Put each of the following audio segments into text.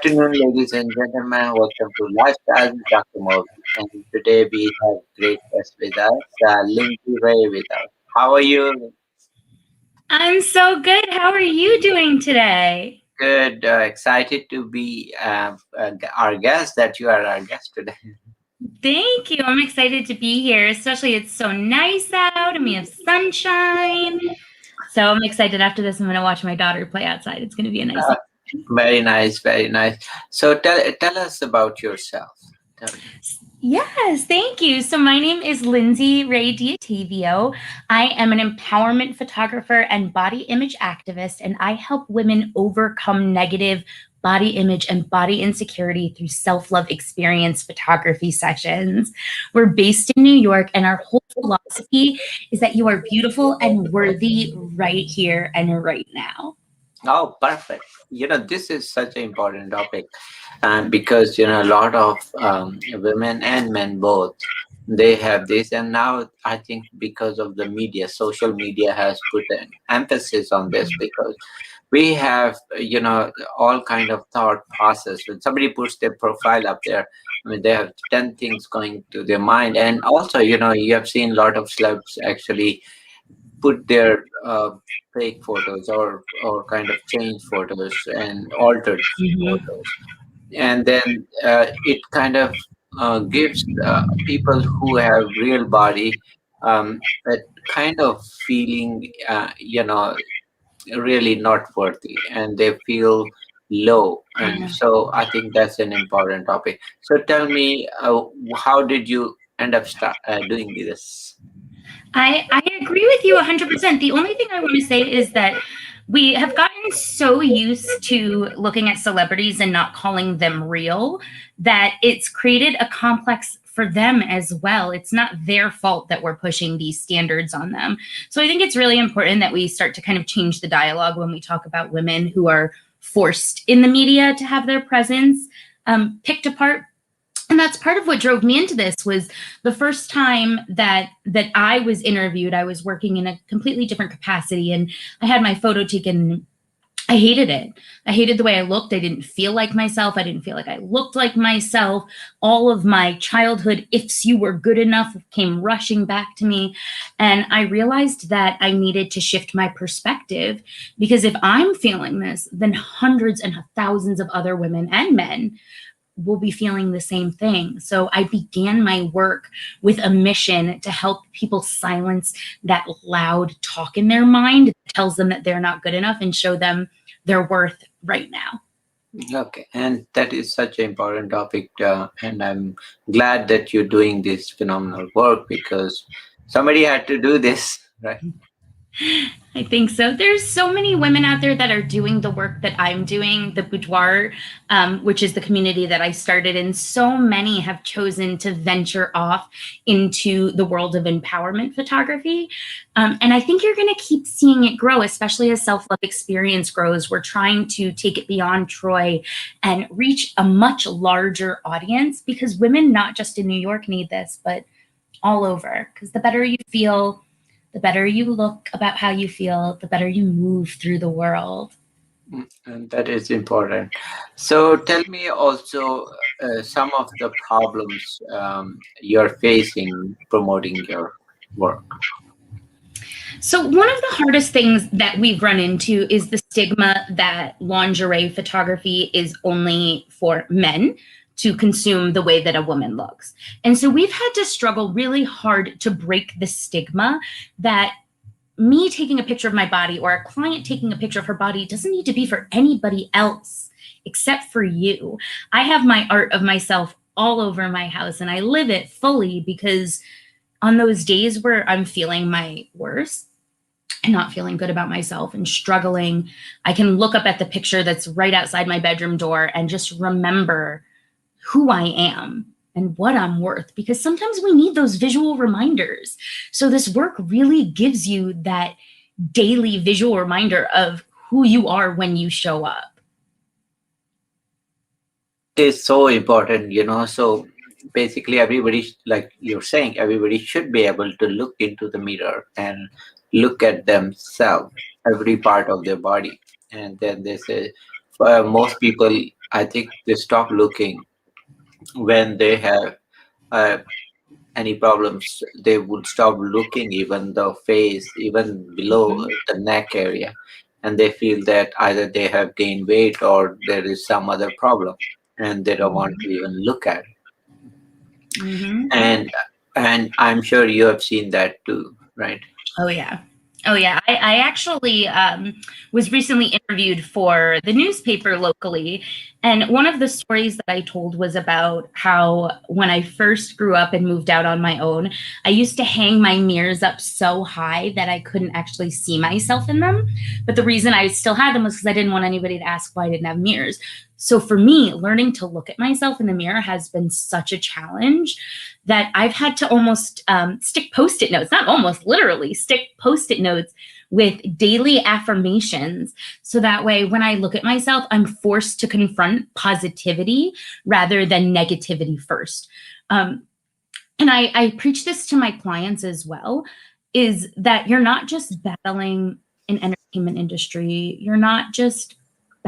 afternoon, ladies and gentlemen. Welcome to Lifestyle with Dr. Moby. And today we have great guest with us, Lindsay Rae with us. How are you? I'm so good. How are you doing today? Good. Excited to be our guest, that you are our guest today. Thank you. I'm excited to be here, especially it's so nice out and we have sunshine. So I'm excited after this. I'm going to watch my daughter play outside. It's going to be a nice. Uh, Very nice, very nice. So tell us about yourself. Tell me. Yes, thank you. So my name is Lindsay Rae. I am an empowerment photographer and body image activist, and I help women overcome negative body image and body insecurity through self-love experience photography sessions. We're based in New York, and our whole philosophy is that you are beautiful and worthy right here and right now. Oh, perfect. This is such an important topic, and because a lot of women and men both, they have this, and now I think because of the media, social media has put an emphasis on this, because we have all kind of thought process. When somebody puts their profile up there, I mean, they have 10 things going to their mind. And also, you have seen a lot of celebs actually put their fake photos, or kind of change photos and altered Mhm. photos, and then it kind of gives people who have real body that kind of feeling, really not worthy, and they feel low. And so I think that's an important topic. So tell me, how did you end up doing this? I agree with you 100%. The only thing I want to say is that we have gotten so used to looking at celebrities and not calling them real that it's created a complex for them as well. It's not their fault that we're pushing these standards on them. So I think it's really important that we start to kind of change the dialogue when we talk about women who are forced in the media to have their presence picked apart. And that's part of what drove me into this. Was the first time that I was interviewed, I was working in a completely different capacity, and I had my photo taken. I hated it. I hated the way I looked. I didn't feel like myself. I didn't feel like I looked like myself. All of my childhood ifs you were good enough came rushing back to me. And I realized that I needed to shift my perspective, because if I'm feeling this, then hundreds and thousands of other women and men will be feeling the same thing. So I began my work with a mission to help people silence that loud talk in their mind that tells them that they're not good enough, and show them their worth right now. Okay, and that is such an important topic, and I'm glad that you're doing this phenomenal work, because somebody had to do this, right? I think so. There's so many women out there that are doing the work that I'm doing, the boudoir, which is the community that I started, and so many have chosen to venture off into the world of empowerment photography. And I think you're going to keep seeing it grow, especially as self-love experience grows. We're trying to take it beyond Troy and reach a much larger audience, because women, not just in New York, need this, but all over. Because the better you feel, the better you look about how you feel, the better you move through the world. And that is important. So tell me also some of the problems you're facing promoting your work. So, one of the hardest things that we've run into is the stigma that lingerie photography is only for men to consume the way that a woman looks. And so, we've had to struggle really hard to break the stigma that me taking a picture of my body, or a client taking a picture of her body, doesn't need to be for anybody else except for you. I have my art of myself all over my house, and I live it fully, because on those days where I'm feeling my worst and not feeling good about myself and struggling, I can look up at the picture that's right outside my bedroom door and just remember who I am and what I'm worth, because sometimes we need those visual reminders. So this work really gives you that daily visual reminder of who you are when you show up. It is so important, so basically everybody, like you're saying, everybody should be able to look into the mirror and look at themselves, every part of their body. And then they say, most people I think they stop looking when they have uh, any problems. They would stop looking even the face, even below Mhm. the neck area, and they feel that either they have gained weight or there is some other problem, and they don't want to even look at it. Mhm. And I'm sure you have seen that too, right? Oh yeah. Oh yeah. I actually was recently interviewed for the newspaper locally, and one of the stories that I told was about how when I first grew up and moved out on my own, I used to hang my mirrors up so high that I couldn't actually see myself in them. But the reason I still had them was because I didn't want anybody to ask why I didn't have mirrors. So for me, learning to look at myself in the mirror has been such a challenge that I've had to almost stick post-it notes, not almost, literally stick post-it notes with daily affirmations. So that way, when I look at myself, I'm forced to confront positivity rather than negativity first. And I preach this to my clients as well, is that you're not just battling an entertainment industry, you're not just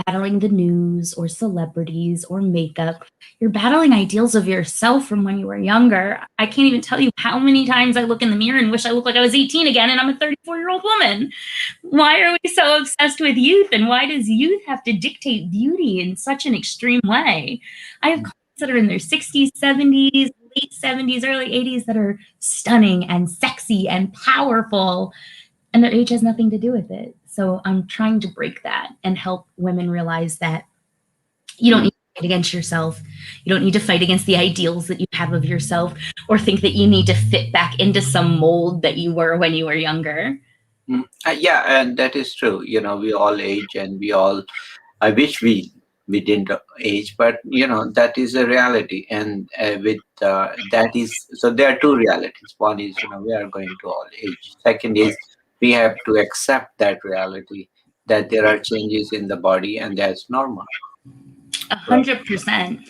battling the news or celebrities or makeup. You're battling ideals of yourself from when you were younger. I can't even tell you how many times I look in the mirror and wish I looked like I was 18 again and I'm a 34-year-old woman. Why are we so obsessed with youth, and why does youth have to dictate beauty in such an extreme way? I have clients that are in their 60s, 70s, late 70s, early 80s that are stunning and sexy and powerful, and their age has nothing to do with it. So I'm trying to break that and help women realize that you don't Mm. need to fight against yourself. You don't need to fight against the ideals that you have of yourself or think that you need to fit back into some mold that you were when you were younger. Yeah, and that is true. We all age, and we all. I wish we didn't age, but that is a reality, and with that is so there are two realities. One is we are going to all age. Second is we have to accept that reality, that there are changes in the body, and that's normal. Right. 100%.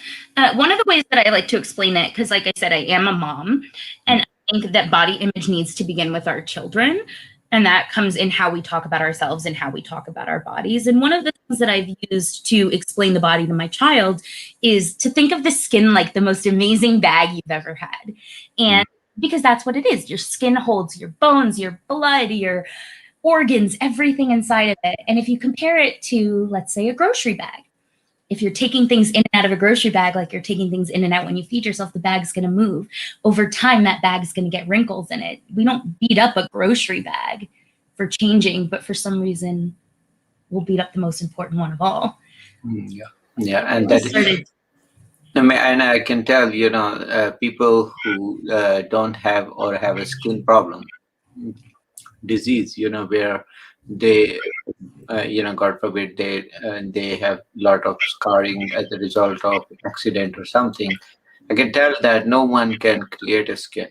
One of the ways that I like to explain it, because like I said, I am a mom, and I think that body image needs to begin with our children. And that comes in how we talk about ourselves and how we talk about our bodies. And one of the things that I've used to explain the body to my child is to think of the skin like the most amazing bag you've ever had. Mm. And because that's what it is. Your skin holds your bones, your blood, your organs, everything inside of it. And if you compare it to, let's say, a grocery bag, if you're taking things in and out of a grocery bag, like you're taking things in and out when you feed yourself, the bag's going to move. Over time, that bag's going to get wrinkles in it. We don't beat up a grocery bag for changing, but for some reason, we'll beat up the most important one of all. Yeah, yeah, and I that is. started, I mean, and I can tell, people who don't have or have a skin problem, disease, where they god forbid they have lot of scarring as a result of accident or something. I can tell that no one can create a skin.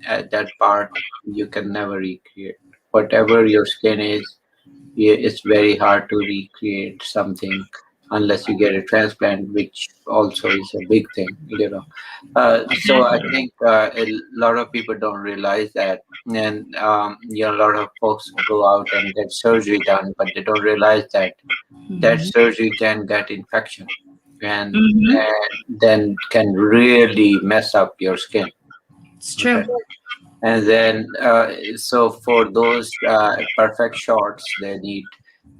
At that part you can never recreate whatever your skin is. Yeah, it's very hard to recreate something unless you get a transplant, which also is a big thing. So I exactly. think a lot of people don't realize that, and a lot of folks go out and get surgery done, but they don't realize that that Mhm. surgery can get infection, Mhm. and then can really mess up your skin. It's Okay. true. And then, so for those perfect shots, they need,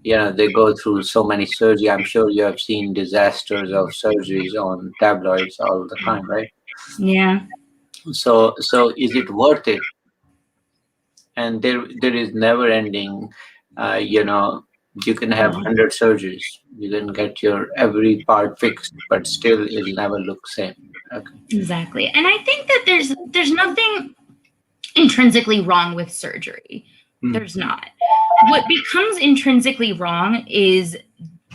they go through so many surgery. I'm sure you have seen disasters of surgeries on tabloids all the time, right? Yeah. So is it worth it? And there is never ending. You know, you can have No, 100 surgeries. You can get your every part fixed, but still it'll never look same. Okay. exactly. And I think that there's nothing intrinsically wrong with surgery. Hmm. There's not. What becomes intrinsically wrong is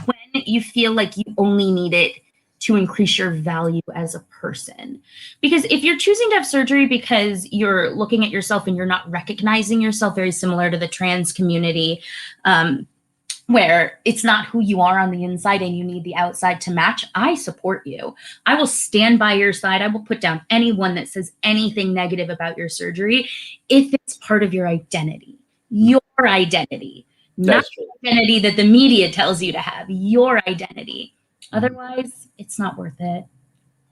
when you feel like you only need it to increase your value as a person. Because if you're choosing to have surgery because you're looking at yourself and you're not recognizing yourself, very similar to the trans community, where it's not who you are on the inside and you need the outside to match, I support you. I will stand by your side. I will put down anyone that says anything negative about your surgery if it's part of your identity, not That's true. the identity that the media tells you to have, your identity. Mhm. Otherwise, it's not worth it.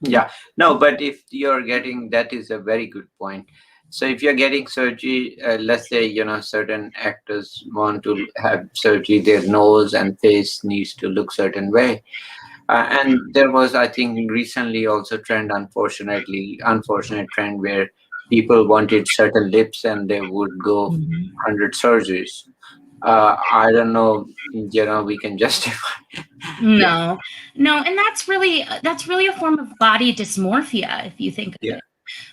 Yeah, no, but if you're getting, that is a very good point. So if you're getting surgery, let's say, certain actors want to have surgery, their nose and face needs to look certain way. And there was, I think, recently also trend, unfortunate trend where people wanted certain lips and they would go Mhm. 100 surgeries. I don't know, we can justify. No, no, and that's really a form of body dysmorphia if you think of Yeah. it.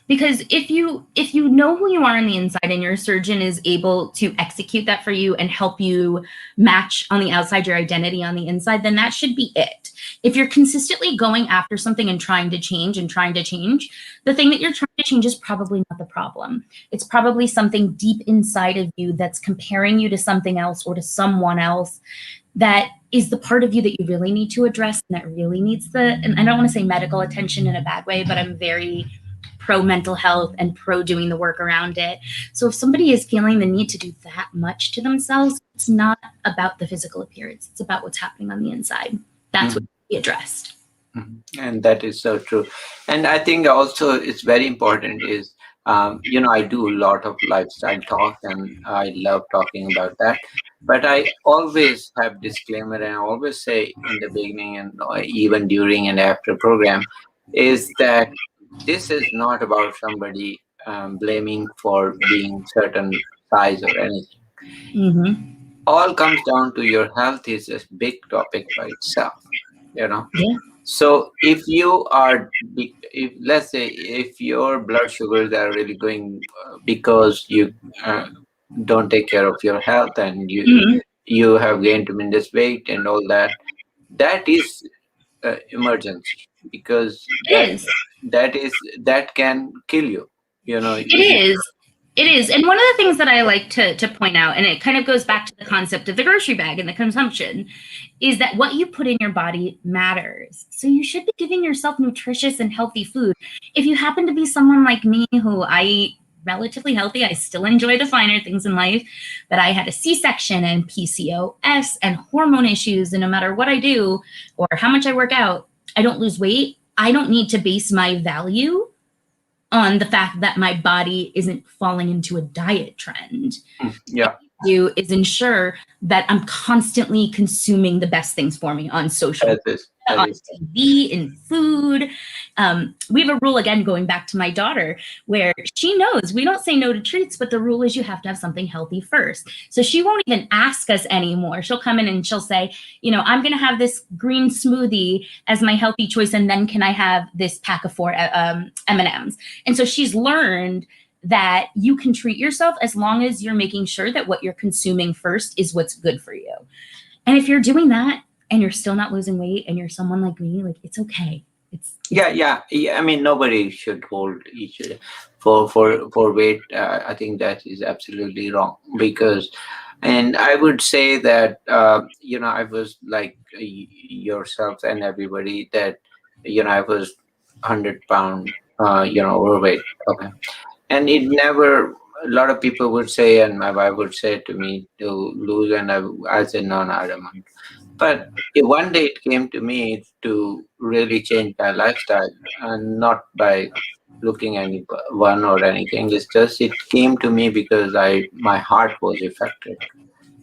Because if you know who you are on the inside and your surgeon is able to execute that for you and help you match on the outside your identity on the inside, then that should be it. If you're consistently going after something and trying to change, the thing that you're trying to change is probably not the problem. It's probably something deep inside of you that's comparing you to something else or to someone else that is the part of you that you really need to address and that really needs and I don't want to say medical attention in a bad way, but I'm very pro mental health and pro doing the work around it. So if somebody is feeling the need to do that much to themselves, it's not about the physical appearance. It's about what's happening on the inside. That's what Mhm. should be addressed. Mhm. And that is so true. And I think also it's very important is, I do a lot of lifestyle talk and I love talking about that. But I always have disclaimer and I always say in the beginning and even during and after program is that this is not about somebody blaming for being certain size or anything. Mm-hmm. All comes down to your health is a big topic by itself, you know. Yeah, So if you are, if let's say if your blood sugars are really going because you uh, don't take care of your health and mm-hmm. you have gained tremendous weight and all that, that is emergency because It is. that can kill you. It is. It is. And one of the things that I like to point out, and it kind of goes back to the concept of the grocery bag and the consumption, is that what you put in your body matters. So you should be giving yourself nutritious and healthy food. If you happen to be someone like me who I eat relatively healthy, I still enjoy the finer things in life, but I had a C-section and PCOS and hormone issues, and no matter what I do or how much I work out, I don't lose weight. I don't need to base my value on the fact that my body isn't falling into a diet trend. Yeah, Do is ensure that I'm constantly consuming the best things for me on social that on is. TV, in food. We have a rule, again, going back to my daughter, where she knows we don't say no to treats, but the rule is you have to have something healthy first. So she won't even ask us anymore. She'll come in and she'll say, I'm going to have this green smoothie as my healthy choice, and then can I have this pack of 4 M&Ms? And so she's learned that you can treat yourself as long as you're making sure that what you're consuming first is what's good for you. And if you're doing that and you're still not losing weight and you're someone like me, like, it's okay. It's Yeah. I mean, nobody should hold each other for weight. I think that is absolutely wrong because, and I would say that I was like yourself and everybody that I was 100 pound overweight. Okay, and it never. A lot of people would say, and my wife would say to me to lose, and I said no, I don't want. But one day it came to me to really change my lifestyle, and not by looking anyone or anything. It's just it came to me because my heart was affected.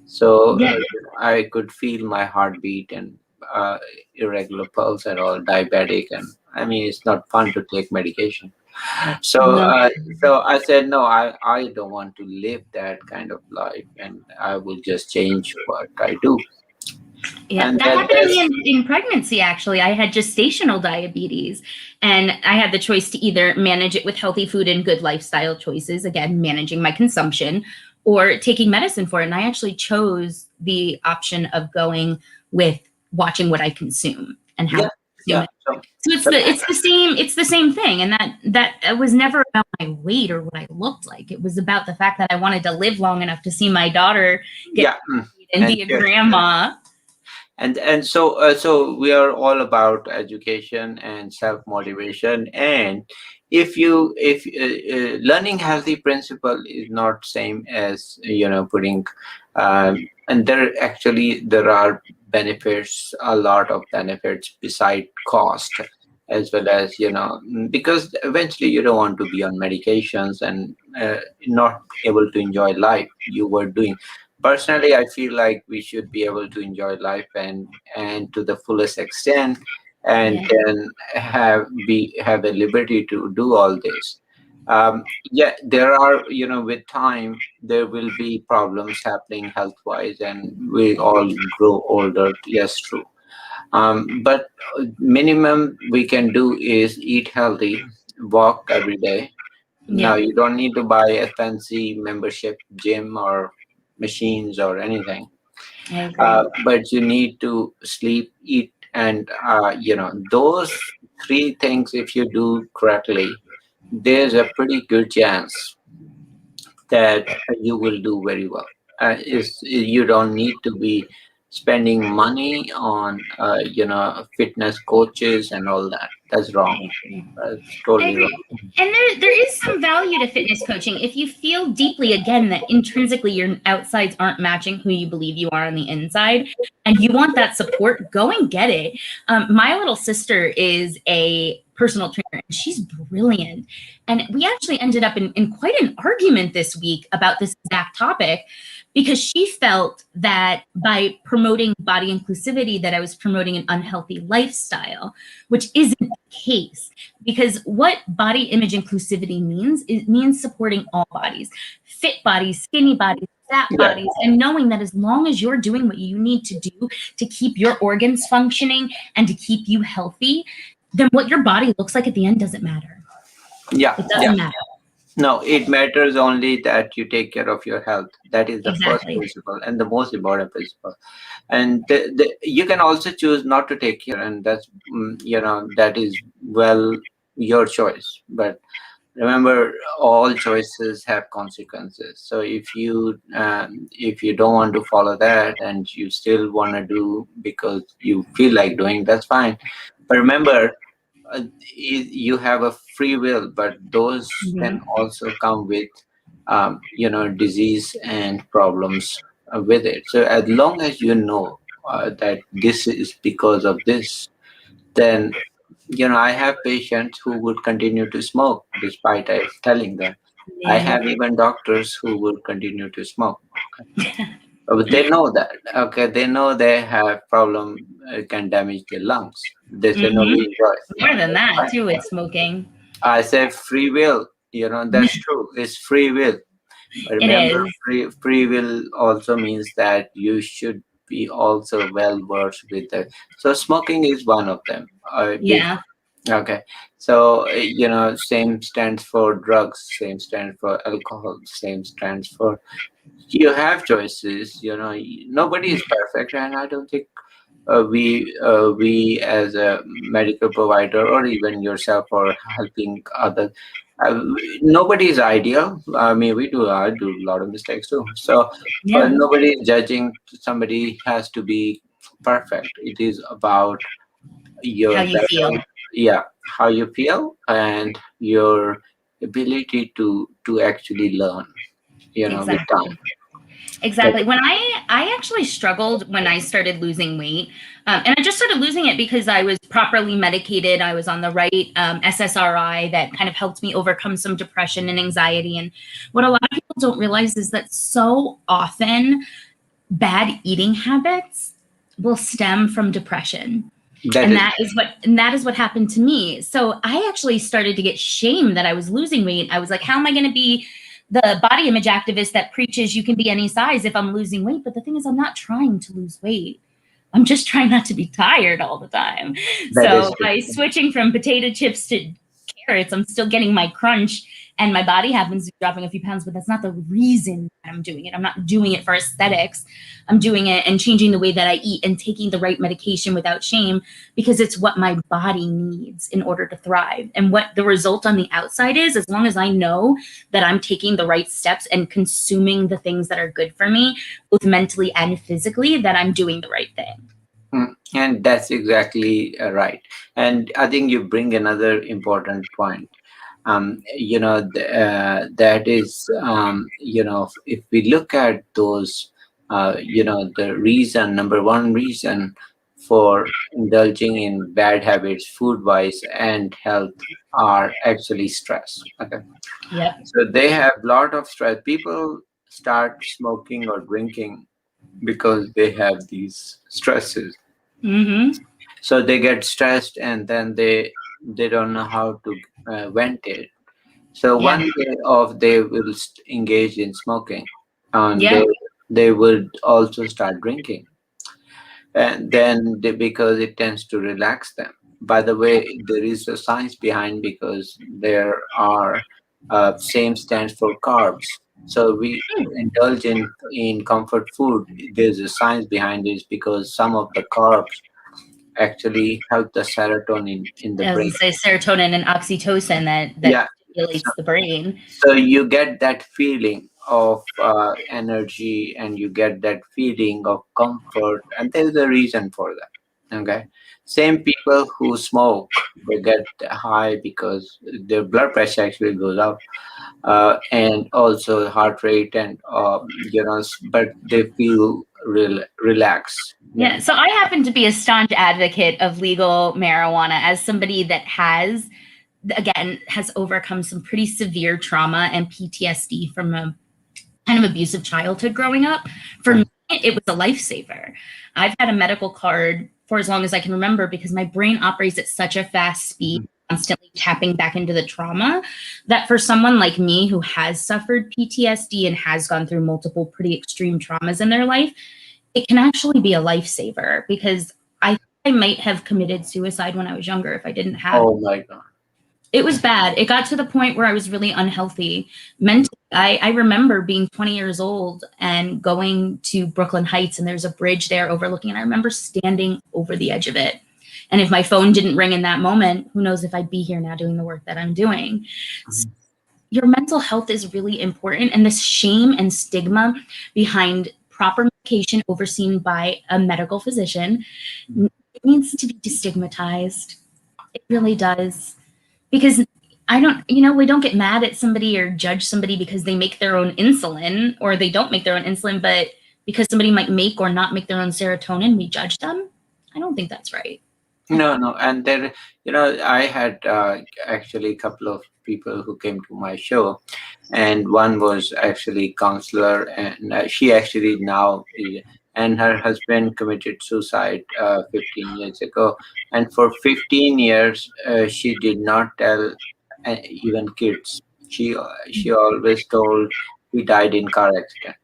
So yeah, I could feel my heartbeat and uh, irregular pulse and all, diabetic, and I mean it's not fun to take medication. So, no, so I said, no, I don't want to live that kind of life, and I will just change what I do. yeah. And That that, happened to me in pregnancy. Actually, I had gestational diabetes, and I had the choice to either manage it with healthy food and good lifestyle choices, again, managing my consumption, or taking medicine for it. And I actually chose the option of going with watching what I consume and how yeah, I consume yeah. it. So, So so it's the same thing, and that it was never about my weight or what I looked like. It was about the fact that I wanted to live long enough to see my daughter get yeah, married and and be a grandma. so we are all about education and self motivation. And if learning healthy principle is not same as putting, and there are benefits, a lot of benefits beside cost, as well as, because eventually you don't want to be on medications and not able to enjoy life you were doing. Personally, I feel like we should be able to enjoy life and to the fullest extent, and Yeah. then have a liberty to do all this. Yeah, there are, with time there will be problems happening health wise, and we all grow older. Yes, true. But minimum we can do is eat healthy, walk every day. Now Yeah. you don't need to buy a fancy membership gym or machines or anything, I agree. but you need to sleep, eat, and those three things. If you do correctly, there's a pretty good chance that you will do very well. Is You don't need to be spending money on fitness coaches and all that. That's wrong. I agree. That's I totally agree. wrong. And there is some value to fitness coaching. If you feel deeply, again, that intrinsically your outsides aren't matching who you believe you are on the inside, and you want that support, go and get it. My little sister is a personal trainer, and she's brilliant. And we actually ended up in quite an argument this week about this exact topic because she felt that by promoting body inclusivity that I was promoting an unhealthy lifestyle, which isn't the case. Because what body image inclusivity means, it means supporting all bodies, fit bodies, skinny bodies, fat Yeah, bodies, and knowing that as long as you're doing what you need to do to keep your organs functioning and to keep you healthy, then what your body looks like at the end doesn't matter. yeah, It yeah. doesn't matter. No, it matters only that you take care of your health. That is the first Exactly. principle and the most important principle. And you can also choose not to take care, and that is, well, your choice. But remember, all choices have consequences. So if you don't want to follow that and you still want to do because you feel like doing, that's fine. But remember, you have a free will, but those can Mhm. also come with disease and problems with it. So as long as you know that this is because of this, then I have patients who would continue to smoke despite I telling them. I Yeah. have even doctors who would continue to smoke. Okay. But they know that. Okay, they know they have problem, can damage their lungs. They say no, we Hmm. enjoy. More than That's that, fine. too, with smoking. I say free will. That's true. It's free will. But It remember, is. free will also means that you should be also well versed with it. So smoking is one of them. Big. Yeah. Okay. So same stands for drugs. Same stands for alcohol. Same stands for. You have choices. Nobody is perfect, and I don't think we as a medical provider or even yourself or helping others, uh, nobody is ideal. I mean, I do a lot of mistakes too, so but Yeah. nobody is judging. Somebody has to be perfect. It is about How your you better, feel. yeah, how you feel and your ability to actually learn, with time. Exactly. But Exactly. When I actually struggled when I started losing weight, and I just started losing it because I was properly medicated. I was on the right SSRI that kind of helped me overcome some depression and anxiety. And what a lot of people don't realize is that so often bad eating habits will stem from depression. that And is that is what happened to me. So I actually started to get shame that I was losing weight. I was like, how am I going to be the body image activist that preaches you can be any size if I'm losing weight? But the thing is, I'm not trying to lose weight. I'm just trying not to be tired all the time. that is So true. by switching from potato chips to carrots, I'm still getting my crunch and my body happens to be dropping a few pounds, but that's not the reason I'm doing it. I'm not doing it for aesthetics. I'm doing it and changing the way that I eat and taking the right medication without shame because it's what my body needs in order to thrive. And what the result on the outside is, as long as I know that I'm taking the right steps and consuming the things that are good for me, both mentally and physically, that I'm doing the right thing. And that's exactly right. And I think you bring another important point. That is, if we look at those the reason, number one reason for indulging in bad habits, food wise and health, are actually stress. Okay, Yep. so they have a lot of stress. People start smoking or drinking because they have these stresses. Mm-hmm. So they get stressed and then they don't know how to vent it. So Yeah. one day off, they will engage in smoking, and Yeah. they would also start drinking, and then because it tends to relax them. By the way, there is a science behind, because there are same stands for carbs. So we indulge in comfort food. There's a science behind this, because some of the carbs actually help the serotonin in the As I brain. say, serotonin and oxytocin that Yeah. So, stimulates the brain. so you get that feeling of energy, and you get that feeling of comfort, and there's a reason for that. Okay. Same people who smoke, they get high because their blood pressure actually goes up, and also heart rate, and but they feel relaxed. Yeah. So I happen to be a staunch advocate of legal marijuana as somebody that has, again, has overcome some pretty severe trauma and PTSD from a kind of abusive childhood growing up. For me, it was a lifesaver. I've had a medical card for as long as I can remember because my brain operates at such a fast speed, constantly tapping back into the trauma, that for someone like me who has suffered PTSD and has gone through multiple pretty extreme traumas in their life, it can actually be a lifesaver because I might have committed suicide when I was younger if I didn't have. Oh my god. It was bad. It got to the point where I was really unhealthy mentally. I remember being 20 years old and going to Brooklyn Heights, and there's a bridge there overlooking, and I remember standing over the edge of it. And if my phone didn't ring in that moment, who knows if I'd be here now doing the work that I'm doing. So your mental health is really important, and this shame and stigma behind proper medication overseen by a medical physician, it needs to be destigmatized. It really does. Because I don't, we don't get mad at somebody or judge somebody because they make their own insulin or they don't make their own insulin, but because somebody might make or not make their own serotonin, we judge them. I don't think that's right. No, no, and there, I had actually a couple of people who came to my show, and one was actually counselor, and she actually now, and her husband committed suicide 15 years ago, and for 15 years she did not tell even kids. She always told he died in car accident.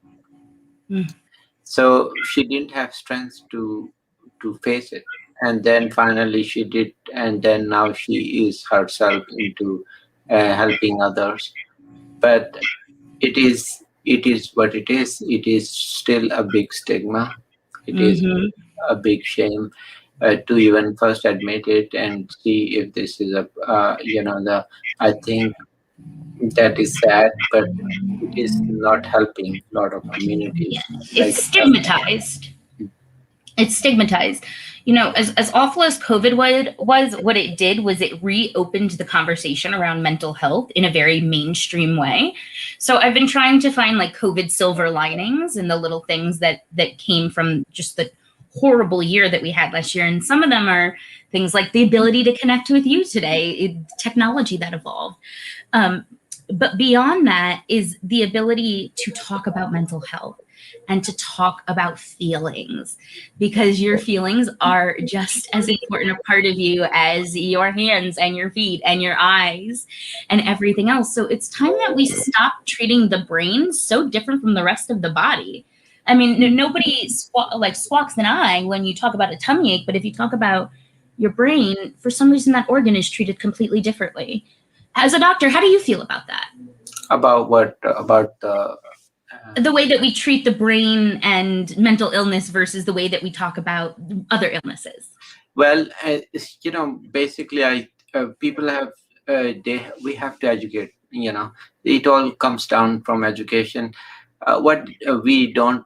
Mm. So she didn't have strength to face it, and then finally she did, and then now she is herself into helping others. But it is what it is. It is still a big stigma. It is Mm-hmm. a big shame to even first admit it and see if this is a the. I think that is sad, but it is not helping a lot of Yeah. communities like. It's stigmatized. It's stigmatized. As awful as COVID was, what it did was it reopened the conversation around mental health in a very mainstream way. So I've been trying to find like COVID silver linings and the little things that came from just the horrible year that we had last year. And some of them are things like the ability to connect with you today, technology that evolved. But beyond that is the ability to talk about mental health and to talk about feelings, because your feelings are just as important a part of you as your hands and your feet and your eyes and everything else. So it's time that we stop treating the brain so different from the rest of the body. I mean, nobody squawks an eye when you talk about a tummy ache, but if you talk about your brain, for some reason that organ is treated completely differently. As a doctor, how do you feel about that? About what? About The way that we treat the brain and mental illness versus the way that we talk about other illnesses. well, basically, people have we have to educate. It all comes down from education. What we don't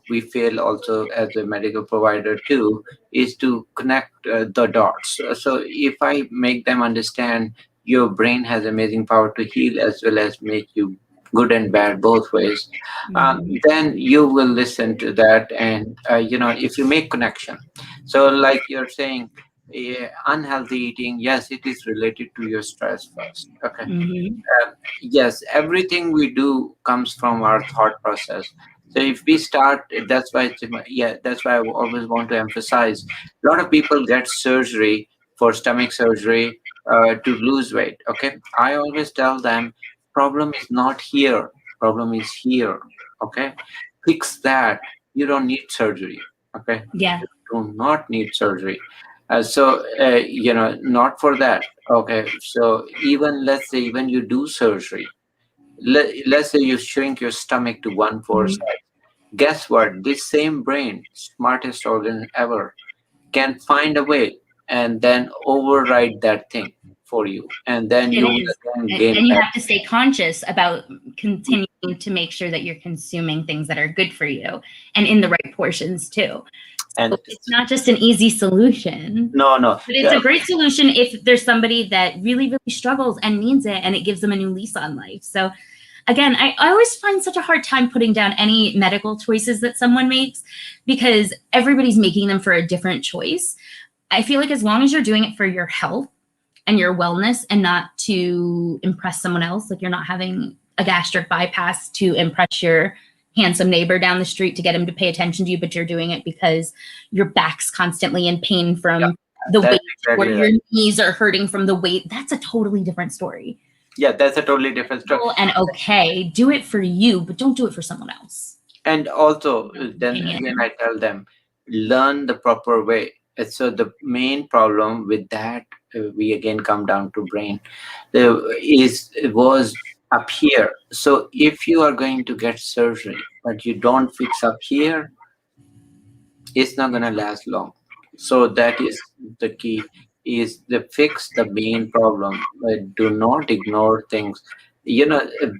we fail also as a medical provider too is to connect the dots. So if I make them understand your brain has amazing power to heal as well as make you good and bad both ways. Mhm. Then you will listen to that, and if you make connection. So like you're saying, unhealthy eating, yes, it is related to your stress first. Okay. Mhm. Yes, everything we do comes from our thought process. So if we start, that's why that's why I always want to emphasize. A lot of people get surgery for stomach surgery to lose weight. Okay, I always tell them, problem is not here, problem is here. Okay, fix that. You don't need surgery. Okay, Yeah. you do not need surgery. Not for that. Okay, so even let's say even you do surgery, let's say you shrink your stomach to 1/4 Mhm. size. Guess what? This same brain, smartest organ ever, can find a way and then override that thing for you, and then It you will is. again And gain you back. have to stay conscious about continuing to make sure that you're consuming things that are good for you and in the right portions too. So And it's not just an easy solution, no, no, but it's yeah, a great solution if there's somebody that really, really struggles and needs it and it gives them a new lease on life. So again, I always find such a hard time putting down any medical choices that someone makes because everybody's making them for a different choice. I feel like as long as you're doing it for your health and your wellness and not to impress someone else, like you're not having a gastric bypass to impress your handsome neighbor down the street to get him to pay attention to you, but you're doing it because your back's constantly in pain yeah, from the that's weight or exactly your right. knees are hurting from the weight. That's a totally different story. Yeah, that's a totally different story. Cool and okay, do it for you, but don't do it for someone else. And also, In my then again, opinion. I tell them, learn the proper way. And so the main problem with that, we again come down to brain, is it was up here. So if you are going to get surgery, but you don't fix up here, it's not going to last long. So that is the key, is the fix the main problem. Do not ignore things.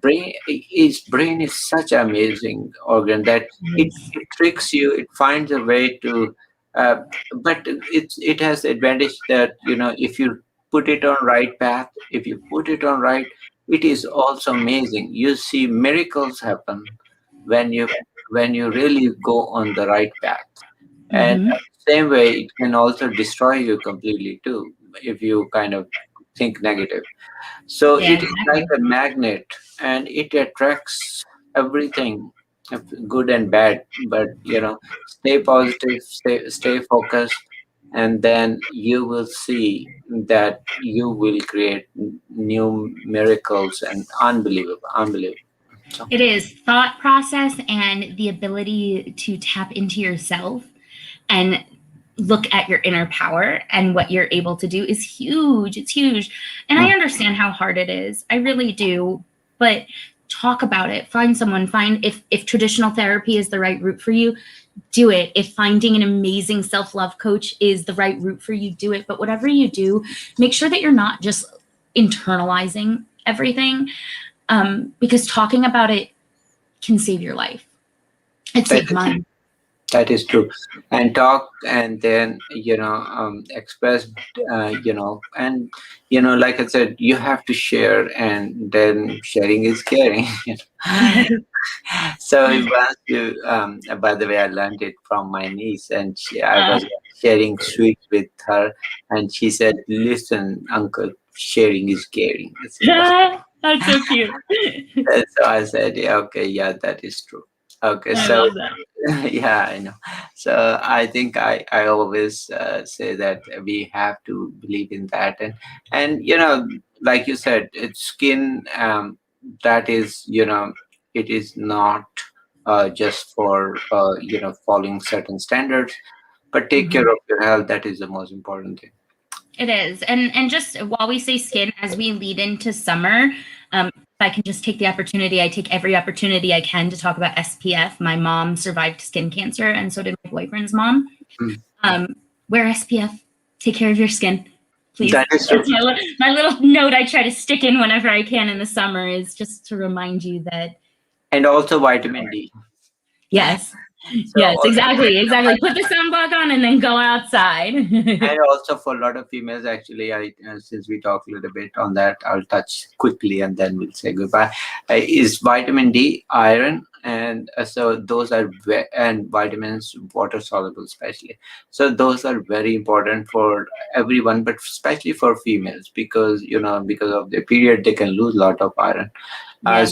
Brain is such an amazing organ that Yes. it tricks you, it finds a way to uh, but it has advantage that if you put it on right path, if you put it on right, it is also amazing. You see miracles happen when you really go on the right path. And Mm-hmm. same way, it can also destroy you completely too if you kind of think negative. So Yeah, it is like exactly. a magnet, and it attracts everything, good and bad. But stay positive, stay focused, and then you will see that you will create new miracles and unbelievable. So It is thought process and the ability to tap into yourself and look at your inner power and what you're able to do is huge. It's huge. And I mm, understand how hard it is. I really do. But talk about it. Find someone. Find if traditional therapy is the right route for you, do it. If finding an amazing self-love coach is the right route for you, do it. But whatever you do, make sure that you're not just internalizing everything because talking about it can save your life. It that saved is mine. That is true. And talk, and then express, and like I said, you have to share, and then sharing is caring. So once by the way, I learned it from my niece, and I Uh, was sharing sweets with her, and she said, "Listen, Uncle, sharing is caring." I said, "Wow." that's so cute. And so I said, "Yeah, okay, yeah, that is true." Okay, I so love that. yeah, I know. So I think I always say that we have to believe in that, and like you said, it's skin. That is, it is not just for following certain standards, but take Mhm. care of your health. That is the most important thing. It is. And just while we say skin, as we lead into summer, if I can just take the opportunity, I take every opportunity I can to talk about SPF. My mom survived skin cancer, and so did my boyfriend's mom. Mm. Wear SPF. Take care of your skin, please. That is true, That's my little note I try to stick in whenever I can in the summer is just to remind you that and also vitamin D. yes, So Yes, also, exactly. Put the sunblock on and then go outside. and also for a lot of females, actually, since we talked a little bit on that, I'll touch quickly and then we'll say goodbye. Is vitamin D, iron, and so those are and vitamins, water soluble, especially. So those are very important for everyone, but especially for females because because of their period, they can lose a lot of iron. Yeah,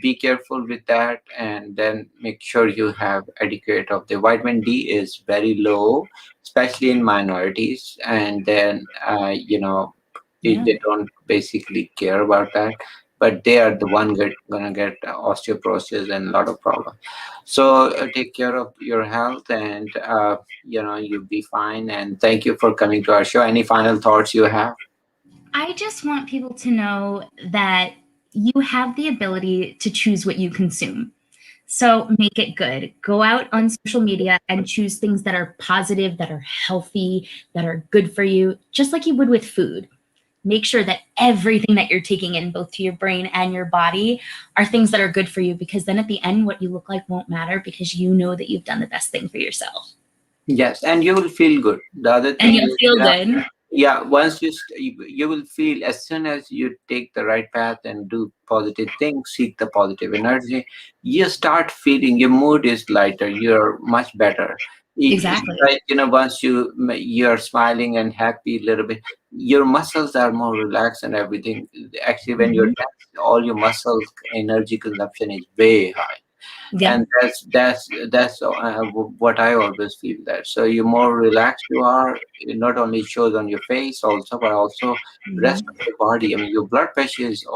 Be careful with that, and then make sure you have adequate of the vitamin D is very low, especially in minorities, and then yeah, they don't basically care about that, but they are the one gonna get osteoporosis and a lot of problems. So take care of your health, and you'll be fine. And thank you for coming to our show. Any final thoughts you have? I just want people to know that you have the ability to choose what you consume. So make it good. Go out on social media and choose things that are positive, that are healthy, that are good for you, just like you would with food. Make sure that everything that you're taking in, both to your brain and your body, are things that are good for you, because then at the end, what you look like won't matter because you know that you've done the best thing for yourself. Yes, and you will feel good. The other And thing you'll is, feel good. yeah, once you will feel as soon as you take the right path and do positive things, seek the positive energy, you start feeling your mood is lighter. You're much better. It's Exactly. like once you're smiling and happy a little bit, your muscles are more relaxed and everything. Actually, when you're Mhm. tense, all your muscles energy consumption is way high, Yeah. and that's what I always feel, that so you more relaxed you are, it not only shows on your face also, but also rest of Mhm. the body. I mean, your blood pressure is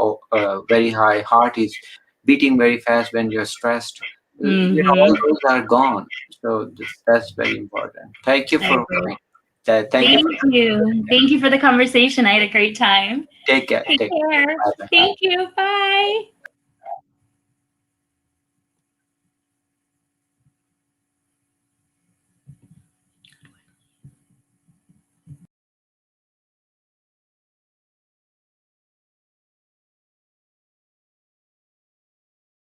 very high, heart is beating very fast when you're stressed. All Mhm. those are gone. So that's very important. Thank you I for agree. coming. Thank you Thank for you. Thank you for the conversation. I had a great time. take care. Take Take care. care. Bye bye. Thank you. Bye.